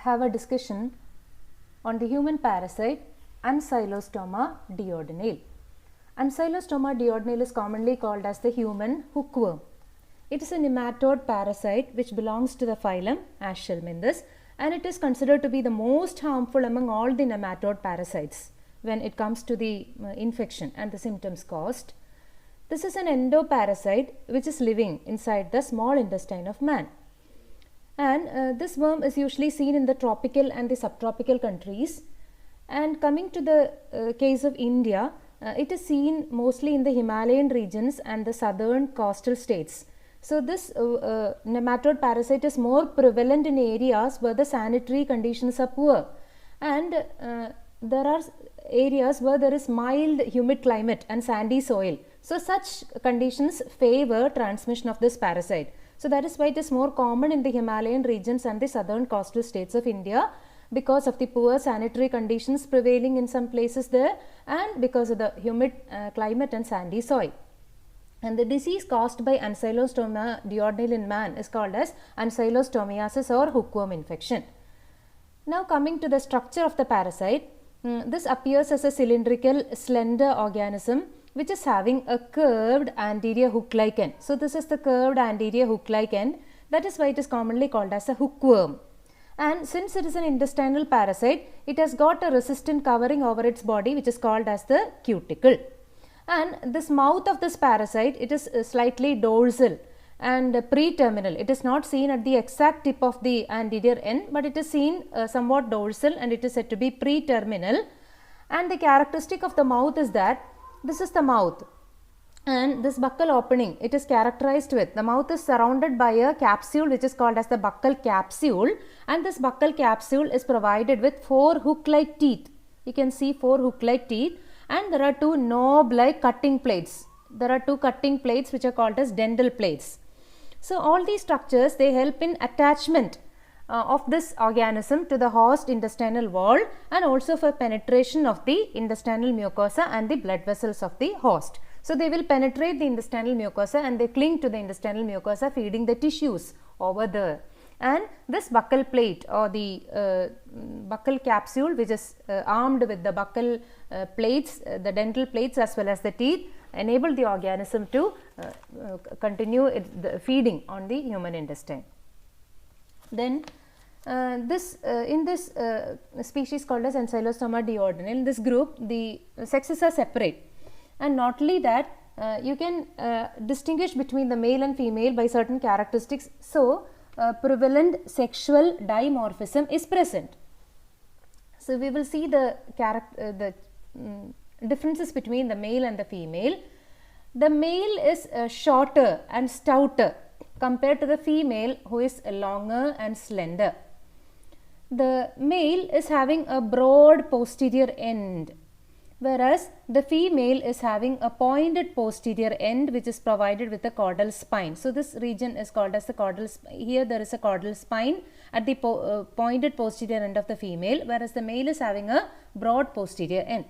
have a discussion on the human parasite Ancylostoma duodenale. Ancylostoma duodenale is commonly called as the human hookworm. It is a nematode parasite which belongs to the phylum Ancylostoma, and it is considered to be the most harmful among all the nematode parasites when it comes to the infection and the symptoms caused. This is an endoparasite which is living inside the small intestine of man. And this worm is usually seen in the tropical and the subtropical countries. And coming to the case of India, it is seen mostly in the Himalayan regions and the southern coastal states. So this nematode parasite is more prevalent in areas where the sanitary conditions are poor, and there are areas where there is mild humid climate and sandy soil. So such conditions favor transmission of this parasite. So that is why it is more common in the Himalayan regions and the southern coastal states of India, because of the poor sanitary conditions prevailing in some places there, and because of the humid climate and sandy soil. And the disease caused by Ancylostoma duodenale in man is called as ancylostomiasis or hookworm infection. Now coming to the structure of the parasite, this appears as a cylindrical slender organism which is having a curved anterior hook-like end. So this is the curved anterior hook-like end. That is why it is commonly called as a hookworm. And since it is an intestinal parasite, it has got a resistant covering over its body which is called as the cuticle. And this mouth of this parasite, it is slightly dorsal and pre-terminal. It is not seen at the exact tip of the anterior end, but it is seen somewhat dorsal, and it is said to be pre-terminal. And the characteristic of the mouth is that this is the mouth, and this buccal opening, it is characterized with, the mouth is surrounded by a capsule which is called as the buccal capsule, and this buccal capsule is provided with 4 hook-like teeth. You can see 4 hook-like teeth, and there are 2 knob-like cutting plates. There are 2 cutting plates which are called as dental plates. So all these structures, they help in attachment of this organism to the host intestinal wall, and also for penetration of the intestinal mucosa and the blood vessels of the host. So they will penetrate the intestinal mucosa and they cling to the intestinal mucosa, feeding the tissues over there. And this buccal plate or the buccal capsule, which is armed with the buccal plates, the dental plates as well as the teeth, enable the organism to continue the feeding on the human intestine. Then in this species called as Ancylostoma duodenale, in this group the sexes are separate, and not only that, you can distinguish between the male and female by certain characteristics. So prevalent sexual dimorphism is present. So we will see the differences between the male and the female. The male is shorter and stouter compared to the female, who is longer and slender. The male is having a broad posterior end, whereas the female is having a pointed posterior end which is provided with a caudal spine. So this region is called as the caudal spine. Here there is a caudal spine at the pointed posterior end of the female, whereas the male is having a broad posterior end.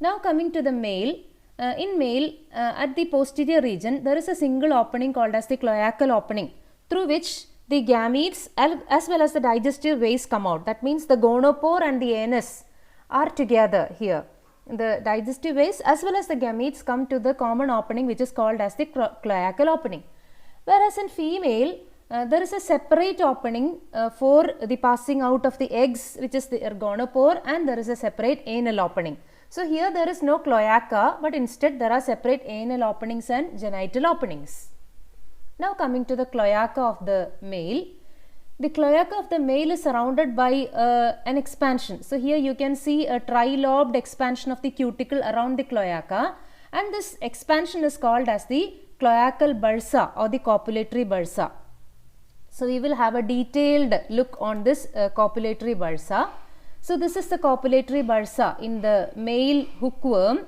Now coming to the male, in male at the posterior region there is a single opening called as the cloacal opening, through which the gametes as well as the digestive waste come out. That means the gonopore and the anus are together here. The digestive waste as well as the gametes come to the common opening which is called as the cloacal opening. Whereas in female, there is a separate opening for the passing out of the eggs, which is the gonopore, and there is a separate anal opening. So here there is no cloaca, but instead there are separate anal openings and genital openings. Now coming to the cloaca of the male. The cloaca of the male is surrounded by an expansion. So here you can see a trilobed expansion of the cuticle around the cloaca, and this expansion is called as the cloacal bursa or the copulatory bursa. So we will have a detailed look on this copulatory bursa. So this is the copulatory bursa in the male hookworm.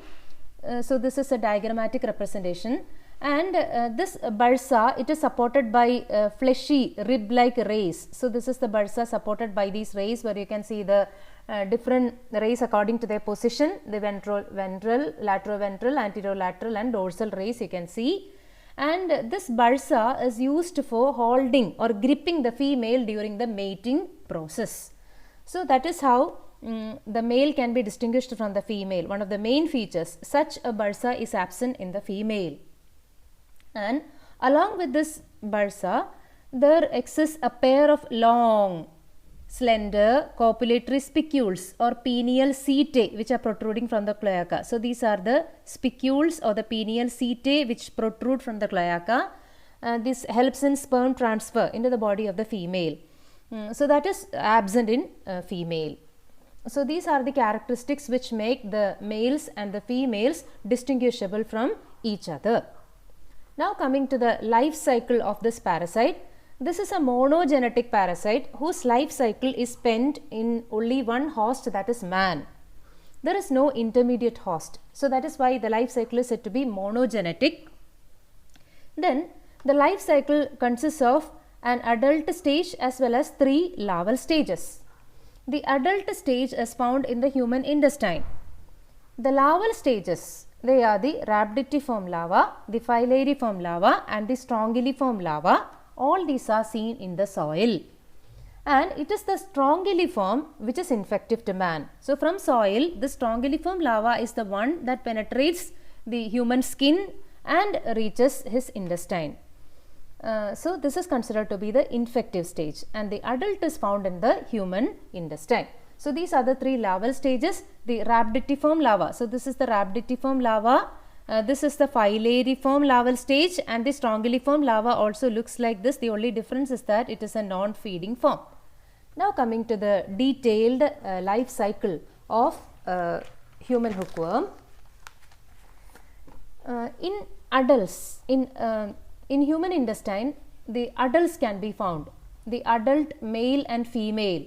So this is a diagrammatic representation, and this bursa, it is supported by fleshy rib-like rays. So this is the bursa supported by these rays, where you can see the different rays according to their position, the ventral, lateroventral, anterolateral and dorsal rays you can see. And this bursa is used for holding or gripping the female during the mating process. So that is how the male can be distinguished from the female. One of the main features, such a bursa is absent in the female. And along with this bursa, there exists a pair of long, slender copulatory spicules or pineal setae which are protruding from the cloaca. So these are the spicules or the pineal setae which protrude from the cloaca. This helps in sperm transfer into the body of the female. So that is absent in female. So these are the characteristics which make the males and the females distinguishable from each other. Now coming to the life cycle of this parasite. This is a monogenetic parasite whose life cycle is spent in only one host, that is man. There is no intermediate host. So that is why the life cycle is said to be monogenetic. Then the life cycle consists of an adult stage as well as 3 larval stages. The adult stage is found in the human intestine. The larval stages, they are the rhabditiform larva, the filariform larva and the strongyliform larva. All these are seen in the soil. And it is the strongyliform which is infective to man. So from soil, the strongyliform larva is the one that penetrates the human skin and reaches his intestine. So this is considered to be the infective stage, and the adult is found in the human intestine. So these are the 3 larval stages. The rhabditiform larva. So this is the rhabditiform larva. This is the filariform larval stage, and the strongyliform larva also looks like this. The only difference is that it is a non-feeding form. Now coming to the detailed life cycle of human hookworm. In adults, in human intestine, the adults can be found. The adult male and female.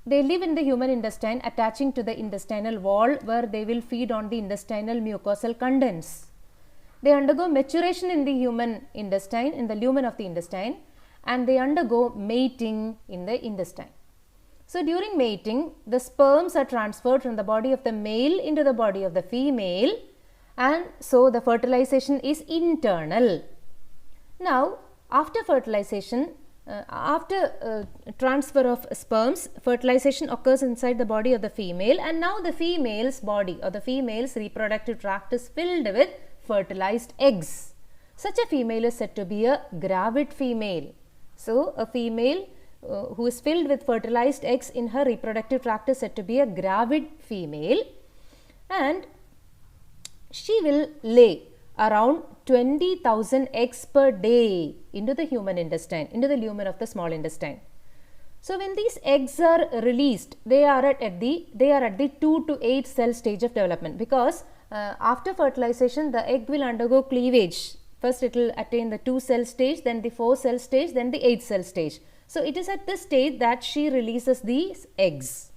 They live in the human intestine, attaching to the intestinal wall, where they will feed on the intestinal mucosal contents. They undergo maturation in the human intestine, in the lumen of the intestine, and they undergo mating in the intestine. So during mating, the sperms are transferred from the body of the male into the body of the female, and so the fertilization is internal. Now, after fertilization, after transfer of sperms, fertilization occurs inside the body of the female, and now the female's body or the female's reproductive tract is filled with fertilized eggs. Such a female is said to be a gravid female. So, a female who is filled with fertilized eggs in her reproductive tract is said to be a gravid female, and she will lay around 20,000 eggs per day into the human intestine, into the lumen of the small intestine. So when these eggs are released, they are at the 2 to 8 cell stage of development, because after fertilization the egg will undergo cleavage. First it will attain the 2 cell stage, then the 4 cell stage, then the 8 cell stage. So it is at this stage that she releases these eggs,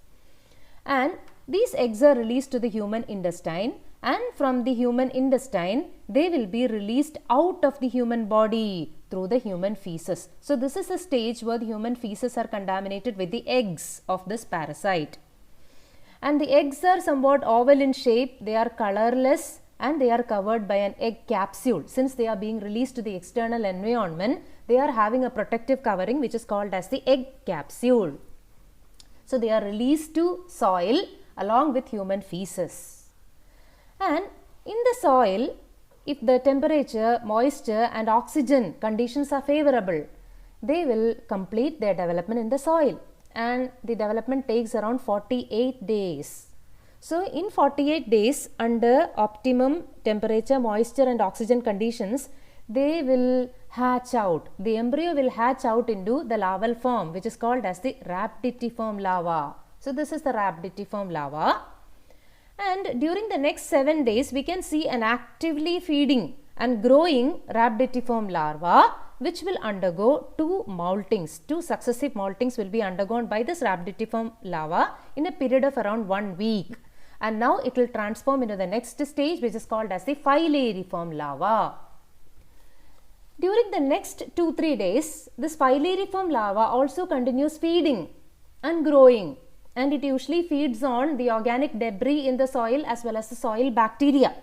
and these eggs are released to the human intestine, and from the human intestine they will be released out of the human body through the human feces. So this is a stage where the human feces are contaminated with the eggs of this parasite, and the eggs are somewhat oval in shape, they are colorless, and they are covered by an egg capsule. Since they are being released to the external environment, they are having a protective covering which is called as the egg capsule. So they are released to soil along with human feces. And in the soil, if the temperature, moisture and oxygen conditions are favorable, they will complete their development in the soil, and the development takes around 48 days. So in 48 days, under optimum temperature, moisture and oxygen conditions, they will hatch out. The embryo will hatch out into the larval form, which is called as the rhabditiform larva. So this is the rhabditiform larva. And during the next 7 days, we can see an actively feeding and growing rhabditiform larva, which will undergo 2 moltings. 2 successive moltings will be undergone by this rhabditiform larva in a period of around 1 week. And now it will transform into the next stage, which is called as the filariform larva. During the next 2-3 days, this filariform larva also continues feeding and growing, and it usually feeds on the organic debris in the soil as well as the soil bacteria.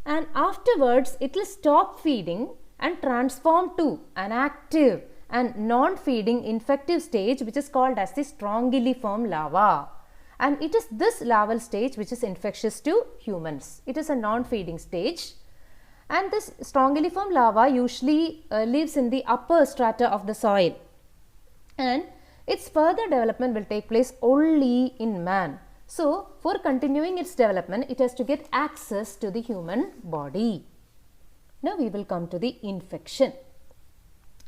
And afterwards, it will stop feeding and transform to an active and non-feeding infective stage which is called as the strongyliform larva. And it is this larval stage which is infectious to humans. It is a non-feeding stage. And this strongyliform larva usually lives in the upper strata of the soil. And its further development will take place only in man. So, for continuing its development, it has to get access to the human body. Now, we will come to the infection.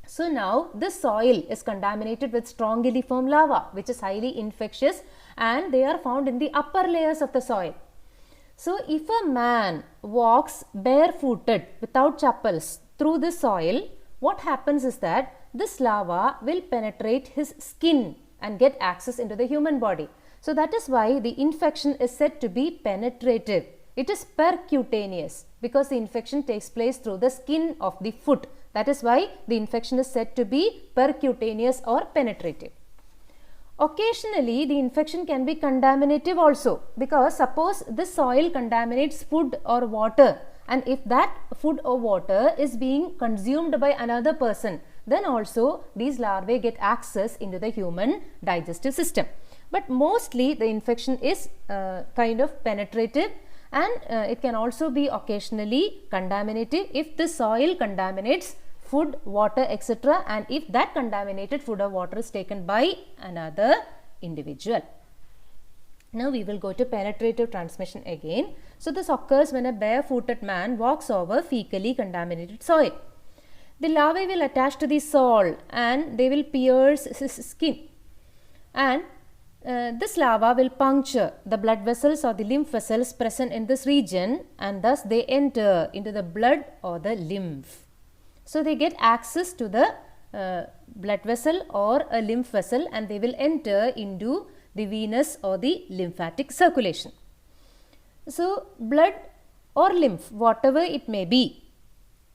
So, now this soil is contaminated with strongyliform larva which is highly infectious and they are found in the upper layers of the soil. So, if a man walks barefooted without chappals through the soil, what happens is that this larva will penetrate his skin and get access into the human body. So, that is why the infection is said to be penetrative. It is percutaneous because the infection takes place through the skin of the foot. That is why the infection is said to be percutaneous or penetrative. Occasionally, the infection can be contaminative also, because suppose this soil contaminates food or water, and if that food or water is being consumed by another person, then also these larvae get access into the human digestive system. But mostly the infection is kind of penetrative, and it can also be occasionally contaminative if the soil contaminates food, water, etc., and if that contaminated food or water is taken by another individual. Now we will go to penetrative transmission again. So this occurs when a barefooted man walks over fecally contaminated soil. The larvae will attach to the sole and they will pierce his skin, and this larva will puncture the blood vessels or the lymph vessels present in this region, and thus they enter into the blood or the lymph. So, they get access to the blood vessel or a lymph vessel, and they will enter into the venous or the lymphatic circulation. So, blood or lymph, whatever it may be,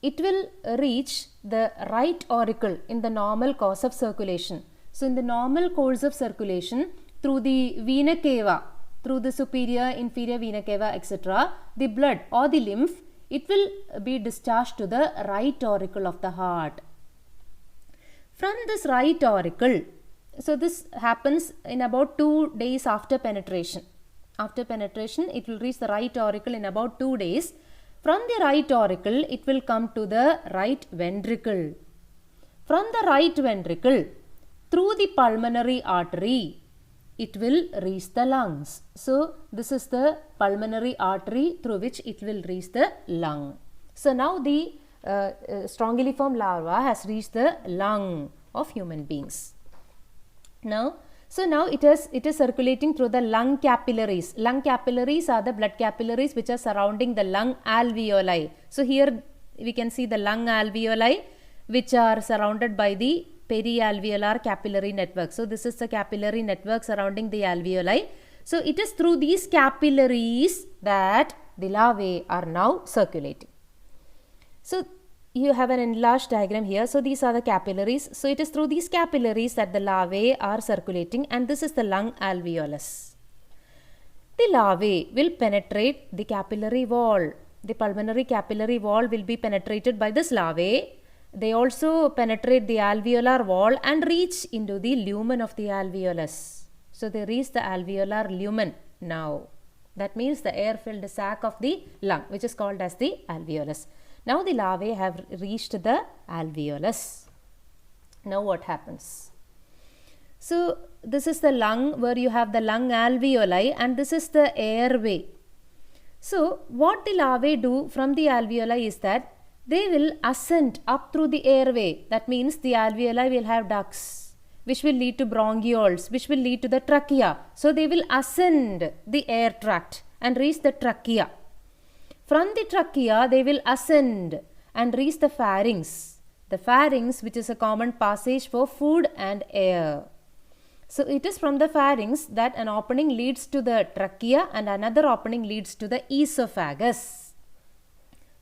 it will reach the right auricle in the normal course of circulation. So, in the normal course of circulation, through the vena cava, through the superior, inferior vena cava, etc., the blood or the lymph, it will be discharged to the right auricle of the heart. From this right auricle, so this happens in about 2 days after penetration. After penetration, it will reach the right auricle in about 2 days. From the right auricle, it will come to the right ventricle. From the right ventricle, through the pulmonary artery, it will reach the lungs. So, this is the pulmonary artery through which it will reach the lung. So, now the strongyliform larva has reached the lung of human beings. Now, it is circulating through the lung capillaries. Lung capillaries are the blood capillaries which are surrounding the lung alveoli. So, here we can see the lung alveoli which are surrounded by the perialveolar capillary network. So, this is the capillary network surrounding the alveoli. So, it is through these capillaries that the larvae are now circulating. So, you have an enlarged diagram here. So, these are the capillaries. So, it is through these capillaries that the larvae are circulating, and this is the lung alveolus. The larvae will penetrate the capillary wall. The pulmonary capillary wall will be penetrated by this larvae. They also penetrate the alveolar wall and reach into the lumen of the alveolus. So, they reach the alveolar lumen now. That means the air-filled sac of the lung, which is called as the alveolus. Now, the larvae have reached the alveolus. Now, what happens? So, this is the lung where you have the lung alveoli, and this is the airway. So, what the larvae do from the alveoli is that they will ascend up through the airway. That means the alveoli will have ducts which will lead to bronchioles, which will lead to the trachea. So, they will ascend the air tract and reach the trachea. From the trachea, they will ascend and reach the pharynx. The pharynx, which is a common passage for food and air. So, it is from the pharynx that an opening leads to the trachea and another opening leads to the esophagus.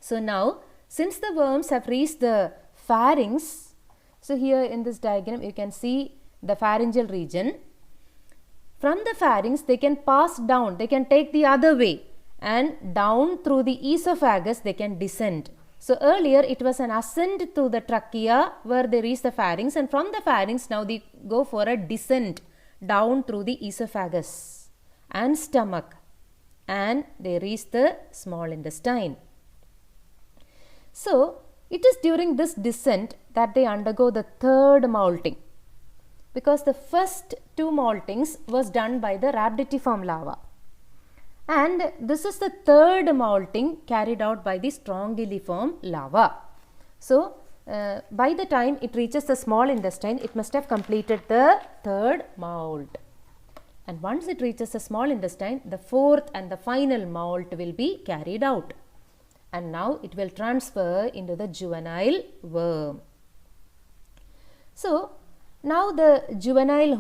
So, now, since the worms have reached the pharynx, so here in this diagram you can see the pharyngeal region. From the pharynx they can pass down, they can take the other way, and down through the esophagus they can descend. So earlier it was an ascent to the trachea where they reach the pharynx, and from the pharynx now they go for a descent down through the esophagus and stomach, and they reach the small intestine. So it is during this descent that they undergo the third molting, because the first two moltings was done by the rhabditiform larva, and this is the third molting carried out by the strongyliform larva. So by the time it reaches the small intestine, it must have completed the third molt, and once it reaches the small intestine, the fourth and the final molt will be carried out, and now it will transfer into the juvenile worm. So now the juvenile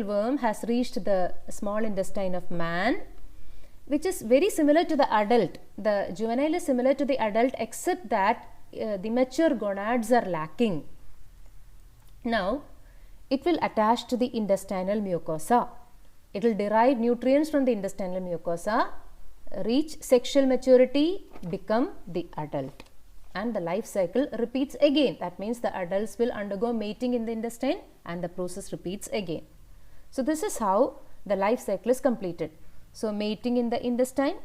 worm has reached the small intestine of man, which is very similar to the adult. The juvenile is similar to the adult, except that the mature gonads are lacking. Now it will attach to the intestinal mucosa. It will derive nutrients from the intestinal mucosa, reach sexual maturity, become the adult, and the life cycle repeats again. That means the adults will undergo mating in the intestine and the process repeats again. So this is how the life cycle is completed. So mating in the intestine,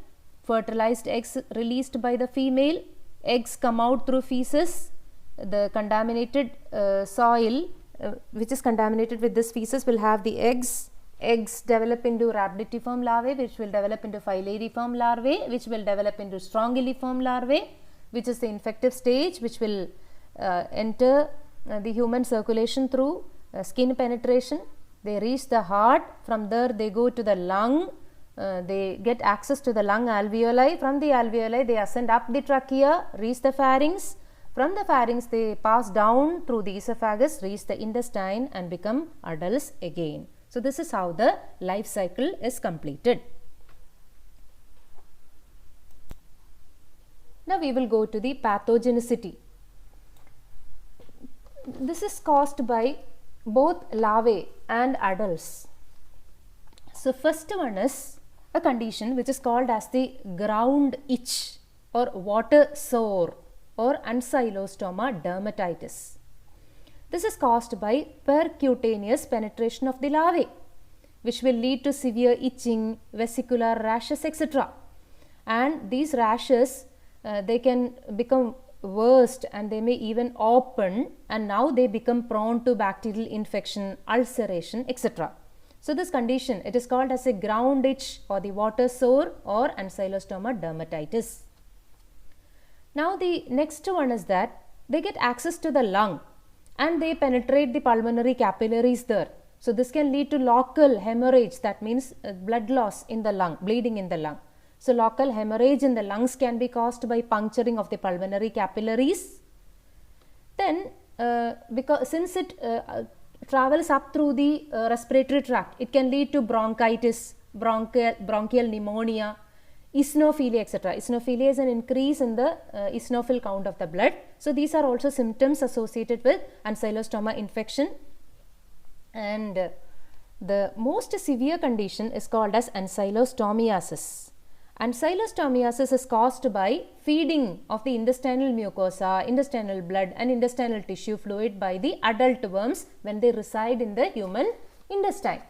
fertilized eggs released by the female, eggs come out through feces, the contaminated soil which is contaminated with this feces will have the eggs develop into rhabditiform larvae, which will develop into filariform larvae, which will develop into strongyliform larvae, which is the infective stage, which will enter the human circulation through skin penetration. They reach the heart, from there they go to the lung, they get access to the lung alveoli, from the alveoli they ascend up the trachea, reach the pharynx, from the pharynx they pass down through the esophagus, reach the intestine and become adults again. So this is how the life cycle is completed. Now we will go to the pathogenicity. This is caused by both larvae and adults. So first one is a condition which is called as the ground itch or water sore or Ancylostoma dermatitis. This is caused by percutaneous penetration of the larvae, which will lead to severe itching, vesicular rashes, etc. And these rashes they can become worst and they may even open, and now they become prone to bacterial infection, ulceration, etc. So this condition, it is called as a ground itch or the water sore or Ancylostoma dermatitis. Now the next one is that they get access to the lung and they penetrate the pulmonary capillaries there. So this can lead to local hemorrhage, that means blood loss in the lung, bleeding in the lung. So local hemorrhage in the lungs can be caused by puncturing of the pulmonary capillaries. Then since it travels up through the respiratory tract, it can lead to bronchitis, bronchial pneumonia, eosinophilia, etc. Eosinophilia is an increase in the eosinophil count of the blood. So these are also symptoms associated with Ancylostoma infection. And the most severe condition is called as Ancylostomiasis. Ancylostomiasis is caused by feeding of the intestinal mucosa, intestinal blood and intestinal tissue fluid by the adult worms when they reside in the human intestine.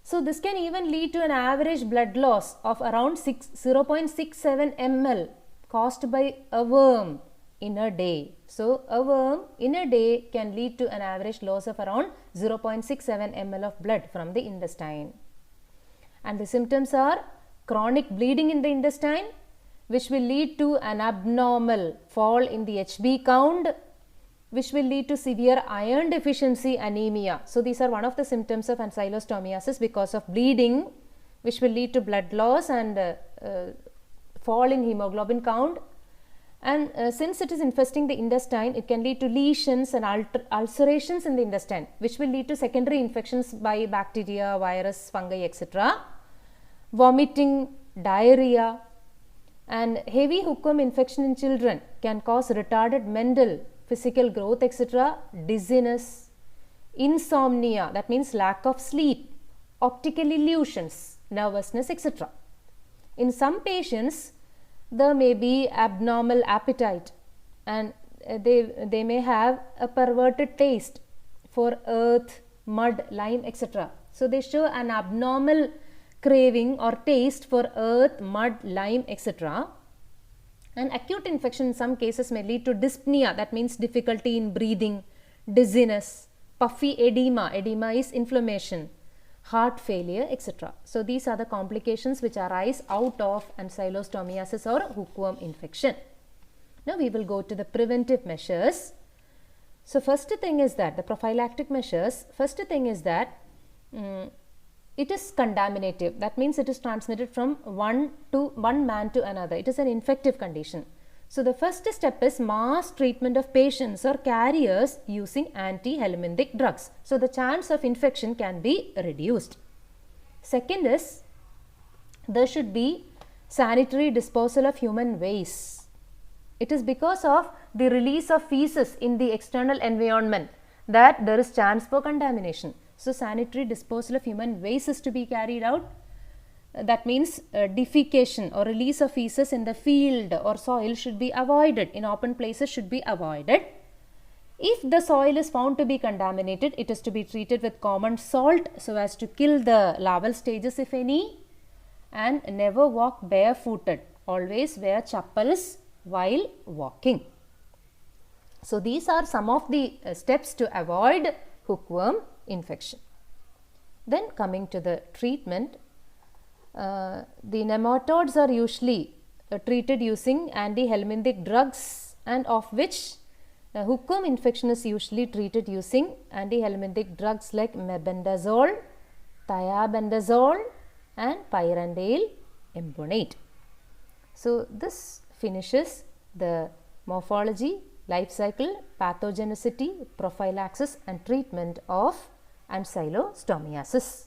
So this can even lead to an average blood loss of around 0.67 ml caused by a worm in a day. So a worm in a day can lead to an average loss of around 0.67 ml of blood from the intestine. And the symptoms are chronic bleeding in the intestine, which will lead to an abnormal fall in the HB count, which will lead to severe iron deficiency anemia. So these are one of the symptoms of Ancylostomiasis because of bleeding, which will lead to blood loss and fall in hemoglobin count. And since it is infesting the intestine, it can lead to lesions and ulcerations in the intestine, which will lead to secondary infections by bacteria, virus, fungi, etc. Vomiting, diarrhea, and heavy hookworm infection in children can cause retarded mental, physical growth, etc., dizziness, insomnia, that means lack of sleep, optical illusions, nervousness, etc. In some patients, there may be abnormal appetite, and they may have a perverted taste for earth, mud, lime, etc. So they show an abnormal craving or taste for earth, mud, lime, etc. And acute infection in some cases may lead to dyspnea, that means difficulty in breathing, dizziness, puffy edema, edema is inflammation, heart failure, etc. So these are the complications which arise out of Ancylostomiasis or hookworm infection. Now we will go to the preventive measures. So first thing is that the prophylactic measures, first thing is that it is contaminative, that means it is transmitted from one man to another. It is an infective condition. So the first step is mass treatment of patients or carriers using anti-helminthic drugs. So the chance of infection can be reduced. Second is there should be sanitary disposal of human waste. It is because of the release of feces in the external environment that there is chance for contamination. So sanitary disposal of human waste is to be carried out. That means defecation or release of feces in the field or soil should be avoided, in open places should be avoided. If the soil is found to be contaminated, it is to be treated with common salt so as to kill the larval stages if any, and never walk barefooted, always wear chappals while walking. So these are some of the steps to avoid hookworm infection. Then coming to the treatment, the nematodes are usually treated using anti-helminthic drugs, and of which hookworm infection is usually treated using anti-helminthic drugs like mebendazole, thiabendazole and pyrrandale embonate. So this finishes the morphology, life cycle, pathogenicity, prophylaxis and treatment of Ancylostomiasis.